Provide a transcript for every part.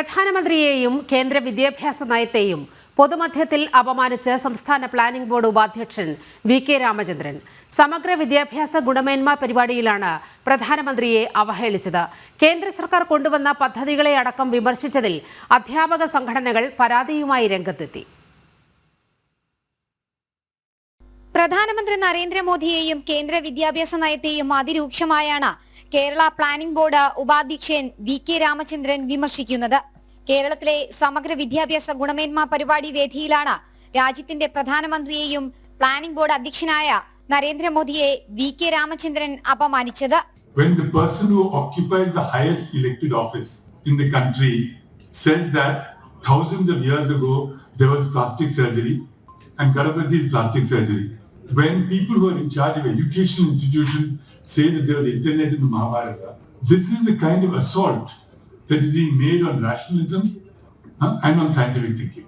പ്രധാനമന്ത്രിയെയും കേന്ദ്ര വിദ്യാഭ്യാസ നയത്തെയും പൊതുമധ്യത്തിൽ അപമാനിച്ച് സംസ്ഥാന പ്ലാനിംഗ് ബോർഡ് ഉപാധ്യക്ഷൻ വി.കെ. രാമചന്ദ്രൻ സമഗ്ര വിദ്യാഭ്യാസ ഗുണമേന്മ പരിപാടിയിലാണ് പ്രധാനമന്ത്രിയെ അവഹേളിച്ചത്. കേന്ദ്ര സർക്കാർ കൊണ്ടുവന്ന പദ്ധതികളെ അടക്കം വിമർശിച്ചതിൽ അധ്യാപക സംഘടനകൾ പരാതിയുമായി രംഗത്തെത്തി. പ്രധാനമന്ത്രി നരേന്ദ്രമോദിയെയും കേന്ദ്ര വിദ്യാഭ്യാസ നയത്തെയും അതിരൂക്ഷമായാണ് കേരള പ്ലാനിംഗ് ബോർഡ് ഉപാധ്യക്ഷൻ വി.കെ. രാമചന്ദ്രൻ വിമർശിക്കുന്നത്. കേരളത്തിലെ സമഗ്ര വിദ്യാഭ്യാസ ഗുണമേന്മ പരിപാടി വേദിയിലാണ് രാജ്യത്തിന്റെ പ്രധാനമന്ത്രിയെയും പ്ലാനിംഗ് ബോർഡ് അധ്യക്ഷനായ നരേന്ദ്രമോദിയെ വി.കെ. രാമചന്ദ്രൻ അപമാനിച്ചത്. When the person who occupies the highest elected office in the country says that thousands of years ago there was plastic surgery and Gadapathi's plastic surgery, when people who are in charge of educational institutions say that there was internet in the Mahabharata, this is the kind of assault that is being made on rationalism and on scientific thinking.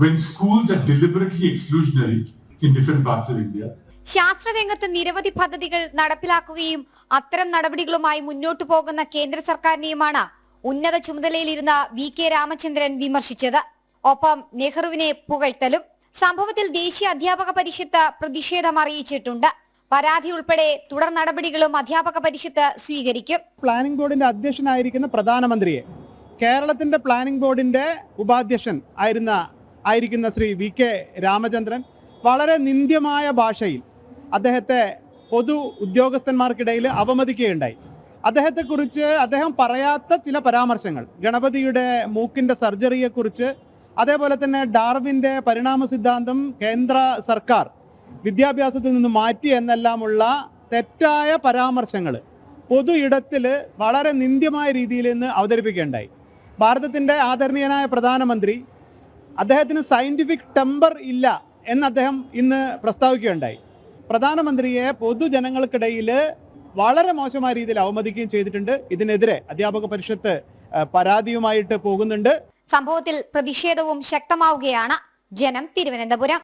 When schools are deliberately exclusionary in different parts of India. ശാസ്ത്രരംഗത്ത് നിരവധി പദ്ധതികൾ നടപ്പിലാക്കുകയും അത്തരം നടപടികളുമായി മുന്നോട്ടു പോകുന്ന കേന്ദ്ര സർക്കാരിനെയുമാണ് ഉന്നത ചുമതലയിലിരുന്ന VK. Ramachandran വിമർശിച്ചത്. ഒപ്പം നെഹ്റുവിനെ പുകഴ്ത്തലും. സംഭവത്തിൽ ദേശീയ അധ്യാപക പരിഷത്ത് പ്രതിഷേധം അറിയിച്ചിട്ടുണ്ട്. പരാതി ഉൾപ്പെടെ തുടർ നടപടികളും അധ്യാപക പരിഷത്ത് സ്വീകരിക്കും. പ്ലാനിംഗ് ബോർഡിന്റെ അധ്യക്ഷനായിരിക്കുന്ന പ്രധാനമന്ത്രിയെ കേരളത്തിന്റെ പ്ലാനിംഗ് ബോർഡിന്റെ ഉപാധ്യക്ഷൻ ആയിരിക്കുന്ന ശ്രീ വി.കെ. രാമചന്ദ്രൻ വളരെ നിന്ദ്യമായ ഭാഷയിൽ അദ്ദേഹത്തെ പൊതു ഉദ്യോഗസ്ഥന്മാർക്കിടയിൽ അവമതിക്കുകയുണ്ടായി. അദ്ദേഹത്തെക്കുറിച്ച് അദ്ദേഹം പറയാത്ത ചില പരാമർശങ്ങൾ, ഗണപതിയുടെ മൂക്കിന്റെ സർജറിയെക്കുറിച്ച്, അതേപോലെ തന്നെ ഡാർവിന്റെ പരിണാമ സിദ്ധാന്തം കേന്ദ്ര സർക്കാർ വിദ്യാഭ്യാസത്തിൽ നിന്ന് മാറ്റി എന്നെല്ലാമുള്ള തെറ്റായ പരാമർശങ്ങൾ പൊതു ഇടത്തിൽ വളരെ നിന്ദ്യമായ രീതിയിൽ നിന്ന് അവതരിപ്പിക്കുകയുണ്ടായി. ഭാരതത്തിൻ്റെ ആദരണീയനായ പ്രധാനമന്ത്രി അദ്ദേഹത്തിന് സയന്റിഫിക് ടെമ്പർ ഇല്ല എന്ന് അദ്ദേഹം ഇന്ന് പ്രസ്താവിക്കുകയുണ്ടായി. പ്രധാനമന്ത്രിയെ പൊതുജനങ്ങൾക്കിടയിൽ വളരെ മോശമായ രീതിയിൽ അവമതിക്കുകയും ചെയ്തിട്ടുണ്ട്. ഇതിനെതിരെ അധ്യാപക പരിഷത്ത് പരാതിയുമായിട്ട് പോകുന്നുണ്ട്. സംഭവത്തിൽ പ്രതിഷേധവും ശക്തമാവുകയാണ്. ജനം, തിരുവനന്തപുരം.